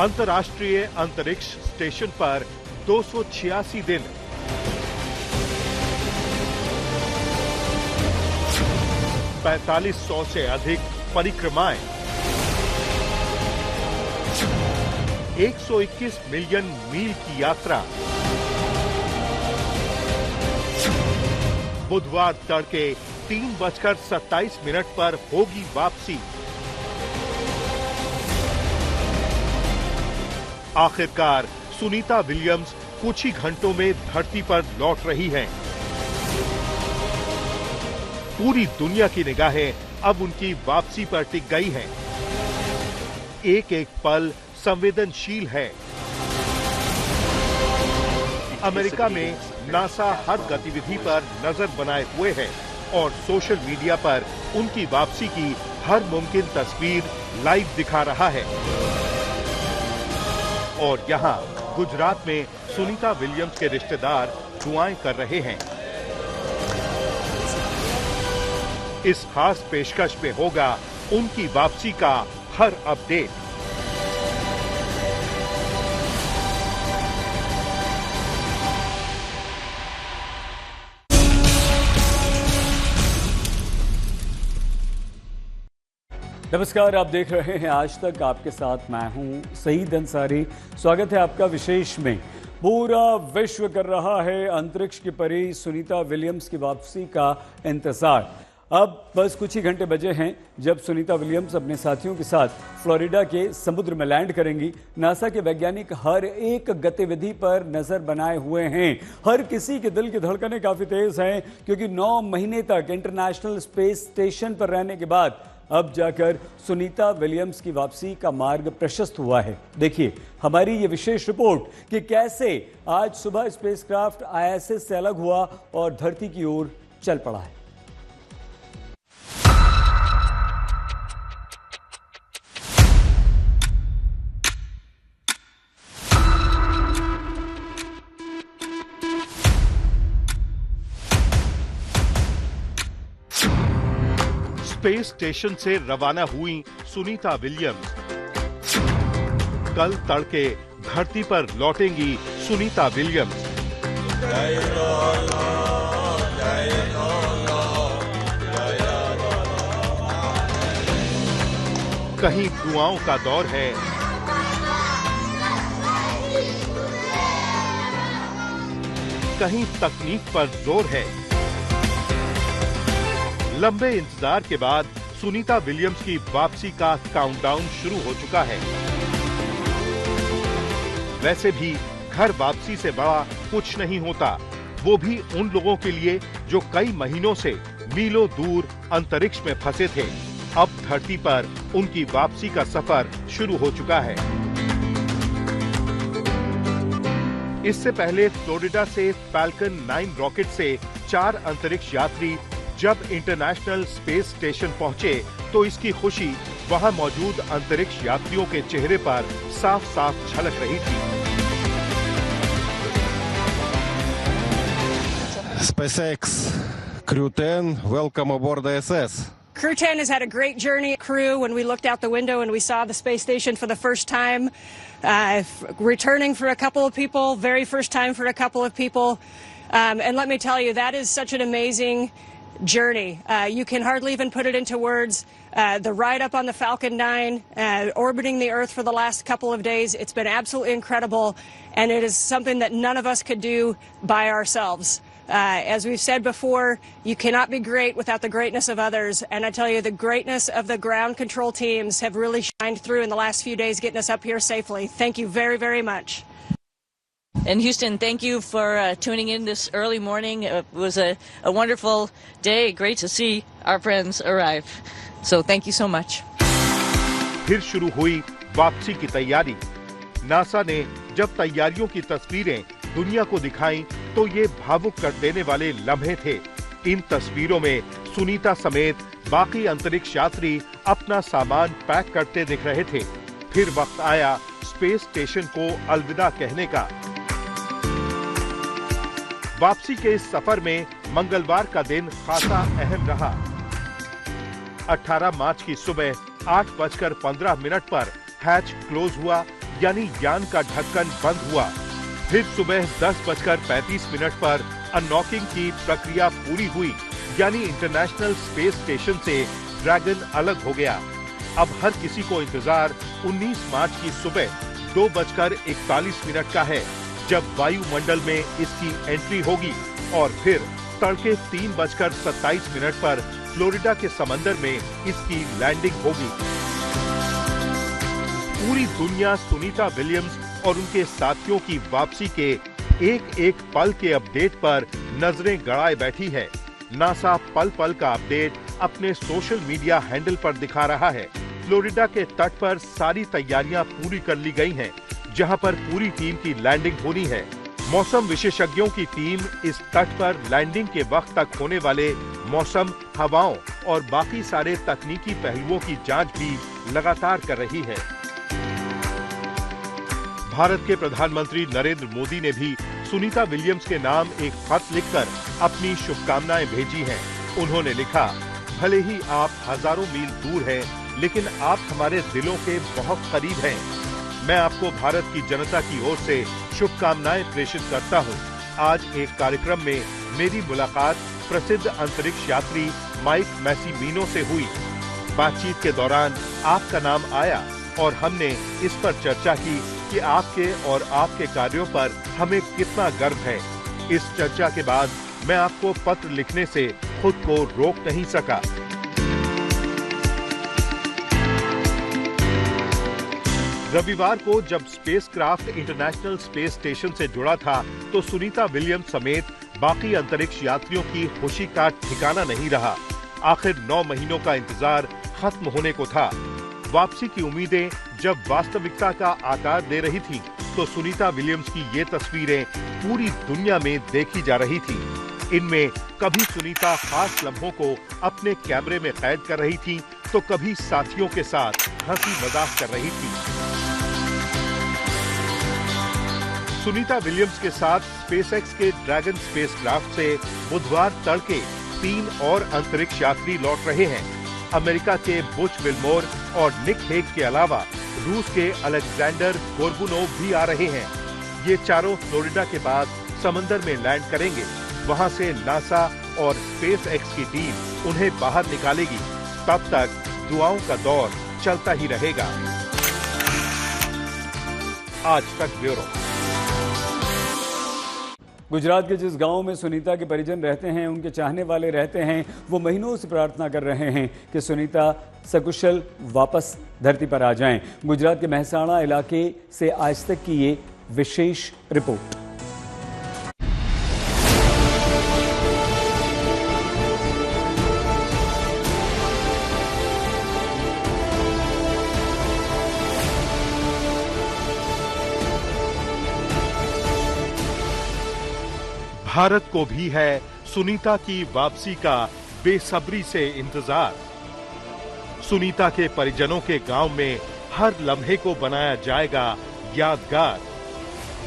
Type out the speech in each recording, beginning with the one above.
अंतर्राष्ट्रीय अंतरिक्ष स्टेशन पर 286 दिन। $4500 से अधिक परिक्रमाएं, 121 मिलियन मील की यात्रा। बुधवार तड़के 3:27 पर होगी वापसी। आखिरकार सुनीता विलियम्स कुछ ही घंटों में धरती पर लौट रही हैं। पूरी दुनिया की निगाहें अब उनकी वापसी पर टिक गई हैं। एक एक पल संवेदनशील है। अमेरिका में नासा हर गतिविधि पर नजर बनाए हुए है और सोशल मीडिया पर उनकी वापसी की हर मुमकिन तस्वीर लाइव दिखा रहा है। और यहाँ गुजरात में सुनीता विलियम्स के रिश्तेदार दुआएं कर रहे हैं। इस खास पेशकश में होगा उनकी वापसी का हर अपडेट। नमस्कार, आप देख रहे हैं आज तक। आपके साथ मैं हूं सईद अंसारी। स्वागत है आपका विशेष में। पूरा विश्व कर रहा है अंतरिक्ष की परी सुनीता विलियम्स की वापसी का इंतजार। अब बस कुछ ही घंटे बचे हैं जब सुनीता विलियम्स अपने साथियों के साथ फ्लोरिडा के समुद्र में लैंड करेंगी। नासा के वैज्ञानिक हर एक गतिविधि पर नजर बनाए हुए हैं। हर किसी के दिल की धड़कनें काफी तेज हैं क्योंकि 9 महीने तक इंटरनेशनल स्पेस स्टेशन पर रहने के बाद अब जाकर सुनीता विलियम्स की वापसी का मार्ग प्रशस्त हुआ है। देखिए हमारी ये विशेष रिपोर्ट कि कैसे आज सुबह स्पेसक्राफ्ट ISS से अलग हुआ और धरती की ओर चल पड़ा है। स्पेस स्टेशन से रवाना हुई सुनीता विलियम्स। कल तड़के धरती पर लौटेंगी सुनीता विलियम्स। कहीं दुआओं का दौर है, कहीं तकनीक पर जोर है। लंबे इंतजार के बाद सुनीता विलियम्स की वापसी का काउंटडाउन शुरू हो चुका है। वैसे भी घर वापसी से बड़ा कुछ नहीं होता, वो भी उन लोगों के लिए जो कई महीनों से मीलों दूर अंतरिक्ष में फंसे थे। अब धरती पर उनकी वापसी का सफर शुरू हो चुका है। इससे पहले फ्लोरिडा से फैल्कन 9 रॉकेट से 4 अंतरिक्ष यात्री जब इंटरनेशनल स्पेस स्टेशन पहुंचे तो इसकी खुशी वहां मौजूद अंतरिक्ष यात्रियों के चेहरे पर साफ-साफ झलक रही थी। SpaceX Crew 10, welcome aboard the ISS. Crew 10 has had a great journey. Crew, when we looked out the window and we saw the space station for the first time, returning for a couple of people, very first time for a couple of people. And let me tell you, that is such an amazing journey. You can hardly even put it into words. The ride up on the Falcon 9, orbiting the Earth for the last couple of days, it's been absolutely incredible, and it is something that none of us could do by ourselves. As we've said before, you cannot be great without the greatness of others, and I tell you, the greatness of the ground control teams have really shined through in the last few days getting us up here safely. Thank you very, very much. And Houston, thank you for tuning in this early morning. It was a wonderful day. Great to see our friends arrive. So thank you so much. फिर शुरू हुई वापसी की तैयारी। NASA ने जब तैयारियों की तस्वीरें दुनिया को दिखाई तो ये भावुक कर देने वाले लम्हे थे। इन तस्वीरों में सुनीता समेत बाकी अंतरिक्ष यात्री अपना सामान पैक करते दिख रहे थे। फिर वक्त आया स्पेस स्टेशन को अलविदा कहने का। वापसी के इस सफर में मंगलवार का दिन खासा अहम रहा। 18 मार्च की सुबह 8:15 पर हैच क्लोज हुआ। यानी यान का ढक्कन बंद हुआ। फिर सुबह 10:35 पर अनलॉकिंग की प्रक्रिया पूरी हुई, यानी इंटरनेशनल स्पेस स्टेशन से ड्रैगन अलग हो गया। अब हर किसी को इंतजार 19 मार्च की सुबह 2:41 का है, जब वायुमंडल में इसकी एंट्री होगी और फिर तड़के 3:27 पर फ्लोरिडा के समंदर में इसकी लैंडिंग होगी। पूरी दुनिया सुनीता विलियम्स और उनके साथियों की वापसी के एक एक पल के अपडेट पर नजरें गड़ाए बैठी है। नासा पल पल का अपडेट अपने सोशल मीडिया हैंडल पर दिखा रहा है। फ्लोरिडा के तट पर सारी तैयारियां पूरी कर ली गई हैं, जहां पर पूरी टीम की लैंडिंग होनी है। मौसम विशेषज्ञों की टीम इस तट पर लैंडिंग के वक्त तक होने वाले मौसम, हवाओं और बाकी सारे तकनीकी पहलुओं की जांच भी लगातार कर रही है। भारत के प्रधानमंत्री नरेंद्र मोदी ने भी सुनीता विलियम्स के नाम एक खत लिखकर अपनी शुभकामनाएं भेजी हैं। उन्होंने लिखा, भले ही आप हजारों मील दूर हैं, लेकिन आप हमारे दिलों के बहुत करीब हैं। मैं आपको भारत की जनता की ओर से शुभकामनाएं प्रेषित करता हूं। आज एक कार्यक्रम में मेरी मुलाकात प्रसिद्ध अंतरिक्ष यात्री माइक मैसीमिनो से हुई। बातचीत के दौरान आपका नाम आया और हमने इस पर चर्चा की कि आपके और आपके कार्यों पर हमें कितना गर्व है। इस चर्चा के बाद मैं आपको पत्र लिखने से खुद को रोक नहीं सका। रविवार को जब स्पेसक्राफ्ट इंटरनेशनल स्पेस स्टेशन से जुड़ा था, तो सुनीता विलियम्स समेत बाकी अंतरिक्ष यात्रियों की खुशी का ठिकाना नहीं रहा। आखिर 9 महीनों का इंतजार खत्म होने को था। वापसी की उम्मीदें जब वास्तविकता का आकार ले रही थी, तो सुनीता विलियम्स की ये तस्वीरें पूरी दुनिया में देखी जा रही थी। इनमें कभी सुनीता खास लम्हों को अपने कैमरे में कैद कर रही थी, तो कभी साथियों के साथ हंसी मजाक कर रही थी। सुनीता विलियम्स के साथ स्पेसएक्स के ड्रैगन स्पेसक्राफ्ट से बुधवार तड़के 3 और अंतरिक्ष यात्री लौट रहे हैं। अमेरिका के बुच विल्मोर और निक हेग के अलावा रूस के अलेक्जेंडर गोर्बुनोव भी आ रहे हैं। ये चारों फ्लोरिडा के बाद समंदर में लैंड करेंगे। वहां से नासा और स्पेसएक्स की टीम उन्हें बाहर निकालेगी। तब तक दुआओं का दौर चलता ही रहेगा। आज तक ब्यूरो। गुजरात के जिस गांव में सुनीता के परिजन रहते हैं, उनके चाहने वाले रहते हैं, वो महीनों से प्रार्थना कर रहे हैं कि सुनीता सकुशल वापस धरती पर आ जाएं। गुजरात के महसाणा इलाके से आज तक की ये विशेष रिपोर्ट। भारत को भी है सुनीता की वापसी का बेसब्री से इंतजार। सुनीता के परिजनों के गांव में हर लम्हे को बनाया जाएगा यादगार।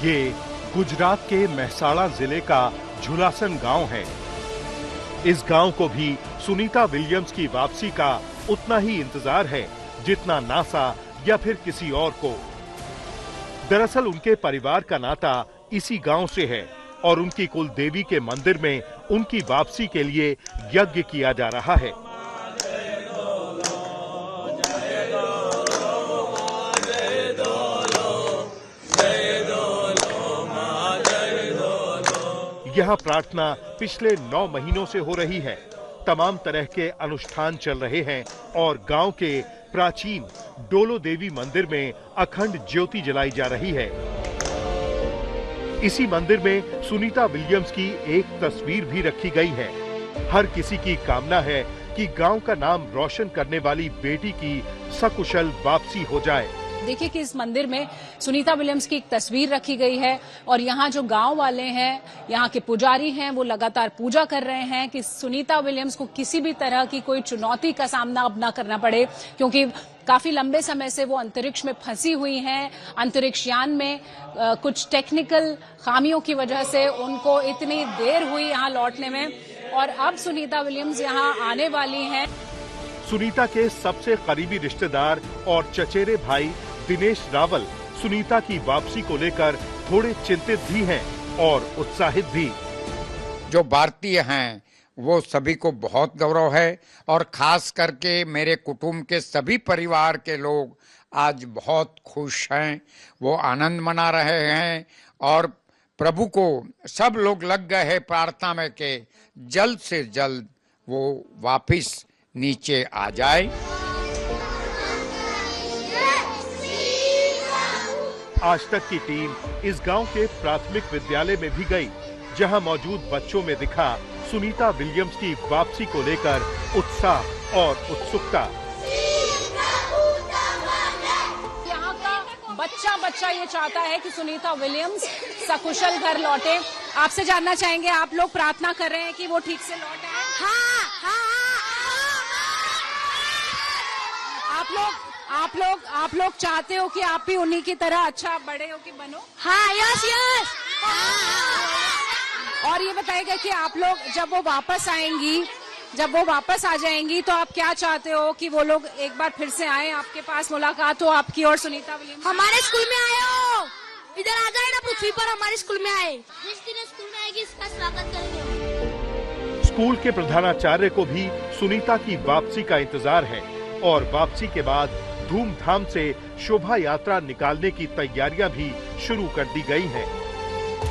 ये गुजरात के महसाणा जिले का झुलासन गांव है। इस गांव को भी सुनीता विलियम्स की वापसी का उतना ही इंतजार है जितना नासा या फिर किसी और को। दरअसल उनके परिवार का नाता इसी गांव से है और उनकी कुल देवी के मंदिर में उनकी वापसी के लिए यज्ञ किया जा रहा है। यहाँ प्रार्थना पिछले 9 महीनों से हो रही है। तमाम तरह के अनुष्ठान चल रहे हैं और गांव के प्राचीन डोलो देवी मंदिर में अखंड ज्योति जलाई जा रही है। इसी मंदिर में सुनीता विलियम्स की एक तस्वीर भी रखी गई है। हर किसी की कामना है कि गांव का नाम रोशन करने वाली बेटी की सकुशल वापसी हो जाए। देखिए कि इस मंदिर में सुनीता विलियम्स की एक तस्वीर रखी गई है और यहाँ जो गांव वाले हैं, यहाँ के पुजारी हैं, वो लगातार पूजा कर रहे हैं कि सुनीता विलियम्स को किसी भी तरह की कोई चुनौती का सामना अब ना करना पड़े, क्योंकि काफी लंबे समय से वो अंतरिक्ष में फंसी हुई हैं। अंतरिक्ष यान में कुछ टेक्निकल खामियों की वजह से उनको इतनी देर हुई यहाँ लौटने में, और अब सुनीता विलियम्स यहाँ आने वाली हैं। सुनीता के सबसे करीबी रिश्तेदार और चचेरे भाई दिनेश रावल सुनीता की वापसी को लेकर थोड़े चिंतित भी हैं और उत्साहित भी। जो भारतीय हैं वो सभी को बहुत गौरव है और खास करके मेरे कुटुंब के सभी परिवार के लोग आज बहुत खुश हैं, वो आनंद मना रहे हैं और प्रभु को सब लोग लग गए हैं प्रार्थना में कि जल्द से जल्द वो वापिस नीचे आ जाए। आज तक की टीम इस गांव के प्राथमिक विद्यालय में भी गई, जहां मौजूद बच्चों में दिखा सुनीता विलियम्स की वापसी को लेकर उत्साह और उत्सुकता। यहाँ का बच्चा ये चाहता है कि सुनीता विलियम्स सकुशल घर लौटे। आपसे जानना चाहेंगे, आप लोग प्रार्थना कर रहे हैं कि वो ठीक से लौट आए? आप लोग चाहते हो कि आप भी उन्हीं की तरह अच्छा बड़े हो कि बनो? हाँ, यस। और ये बताइएगा कि आप लोग जब वो वापस आ जाएंगी तो आप क्या चाहते हो कि वो लोग एक बार फिर से आए, आपके पास मुलाकात हो आपकी और सुनीता विलियम्स? हमारे स्कूल में आए हो, इधर आ जाए ना पृथ्वी पर, हमारे स्कूल में आए। जिस दिन स्कूल में आएगी इसका स्वागत करेंगे। स्कूल के प्रधानाचार्य को भी सुनीता की वापसी का इंतजार है और वापसी के बाद धूमधाम से शोभा यात्रा निकालने की तैयारियां भी शुरू कर दी गई हैं।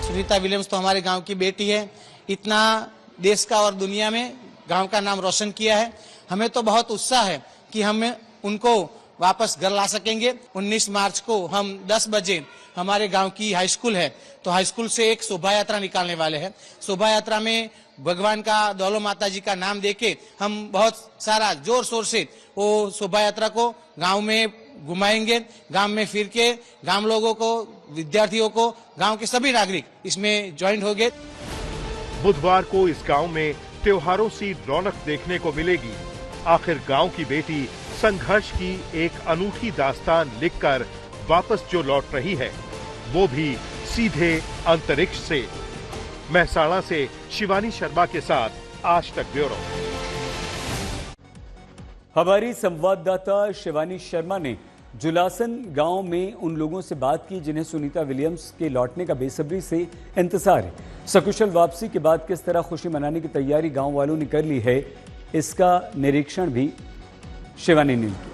सुनीता विलियम्स तो हमारे गांव की बेटी है, इतना देश का और दुनिया में गांव का नाम रोशन किया है। हमें तो बहुत उत्साह है कि हम उनको वापस घर ला सकेंगे। 19 मार्च को हम 10 बजे हमारे गांव की हाई स्कूल है, तो हाई स्कूल से एक शोभा यात्रा निकालने वाले हैं। शोभा यात्रा में भगवान का दौलो माता जी का नाम देके हम बहुत सारा जोर शोर से वो शोभा यात्रा को गांव में घुमाएंगे। गांव में फिर के गांव लोगों को, विद्यार्थियों को, गांव के सभी नागरिक इसमें ज्वाइन होंगे। बुधवार को इस गांव में त्योहारों सी रौनक देखने को मिलेगी। आखिर गांव की बेटी संघर्ष की एक अनूठी दास्तान लिखकर वापस जो लौट रही है, वो भी सीधे अंतरिक्ष से। महसाणा से शिवानी शर्मा के साथ आज तक ब्यूरो। हमारी संवाददाता शिवानी शर्मा ने जुलासन गांव में उन लोगों से बात की जिन्हें सुनीता विलियम्स के लौटने का बेसब्री से इंतजार है। सकुशल वापसी के बाद किस तरह खुशी मनाने की तैयारी गांव वालों ने कर ली है, इसका निरीक्षण भी शिवानी ने किया।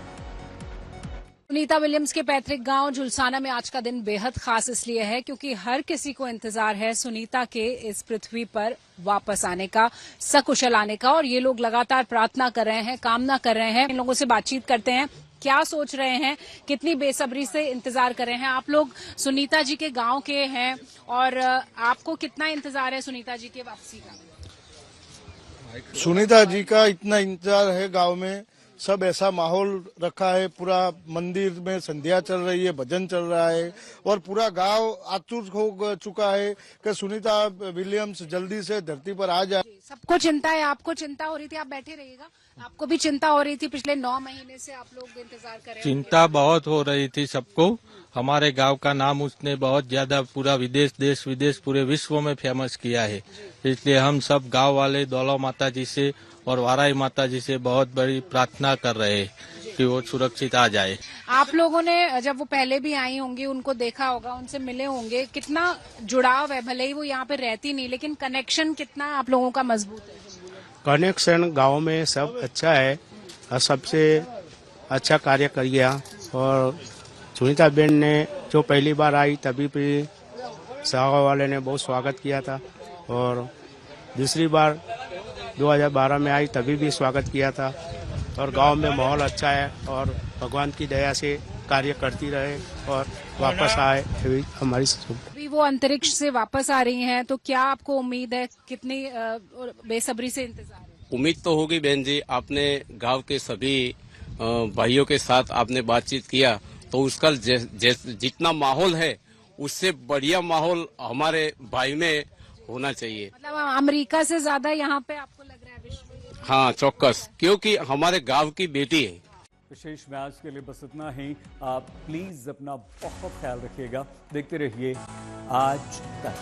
सुनीता विलियम्स के पैतृक गांव जुलसाना में आज का दिन बेहद खास इसलिए है क्योंकि हर किसी को इंतजार है सुनीता के इस पृथ्वी पर वापस आने का, सकुशल आने का, और ये लोग लगातार प्रार्थना कर रहे हैं, कामना कर रहे हैं। इन लोगों से बातचीत करते हैं, क्या सोच रहे हैं, कितनी बेसब्री से इंतजार कर रहे हैं। आप लोग सुनीता जी के गांव के हैं और आपको कितना इंतजार है सुनीता जी के वापसी का? सुनीता जी का इतना इंतजार है गांव में, सब ऐसा माहौल रखा है। पूरा मंदिर में संध्या चल रही है, भजन चल रहा है और पूरा गांव आतुर हो चुका है कि सुनीता विलियम्स जल्दी से धरती पर आ जाए। सबको चिंता है, आपको चिंता हो रही थी, आप बैठे रहिएगा। आपको भी चिंता हो रही थी, पिछले 9 महीने से आप लोग इंतजार कर रहे हैं। चिंता बहुत हो रही थी सबको। हमारे गांव का नाम उसने बहुत ज्यादा पूरा विदेश, देश विदेश, पूरे विश्व में फेमस किया है। इसलिए हम सब गांव वाले दौलो माता जी से और वाराई माता जी से बहुत बड़ी प्रार्थना कर रहे हैं कि वो सुरक्षित आ जाए। आप लोगों ने जब वो पहले भी आई होंगी, उनको देखा होगा, उनसे मिले होंगे, कितना जुड़ाव है। भले ही वो यहाँ पे रहती नहीं, लेकिन कनेक्शन कितना आप लोगों का मजबूत है? कनेक्शन गांव में सब अच्छा है और सबसे अच्छा कार्य कर गया। और सुनीता बेन ने जो पहली बार आई तभी भी सागा वाले ने बहुत स्वागत किया था और दूसरी बार 2012 में आई तभी भी स्वागत किया था। और गांव में माहौल अच्छा है और भगवान की दया से कार्य करती रहे और वापस आए, हमारी अभी वो अंतरिक्ष से वापस आ रही हैं, तो क्या आपको उम्मीद है, कितनी बेसब्री से इंतजार है? उम्मीद तो होगी बहन जी। आपने गांव के सभी भाइयों के साथ आपने बातचीत किया तो उसका जितना माहौल है उससे बढ़िया माहौल हमारे भाई में होना चाहिए। मतलब अमेरिका से ज्यादा यहाँ पे आपको लग रहा है विश्व में? हाँ चौक्कस, क्योंकि हमारे गांव की बेटी है। विशेष में आज के लिए बस इतना ही। आप प्लीज अपना बहुत ख्याल रखिएगा। देखते रहिए आज तक।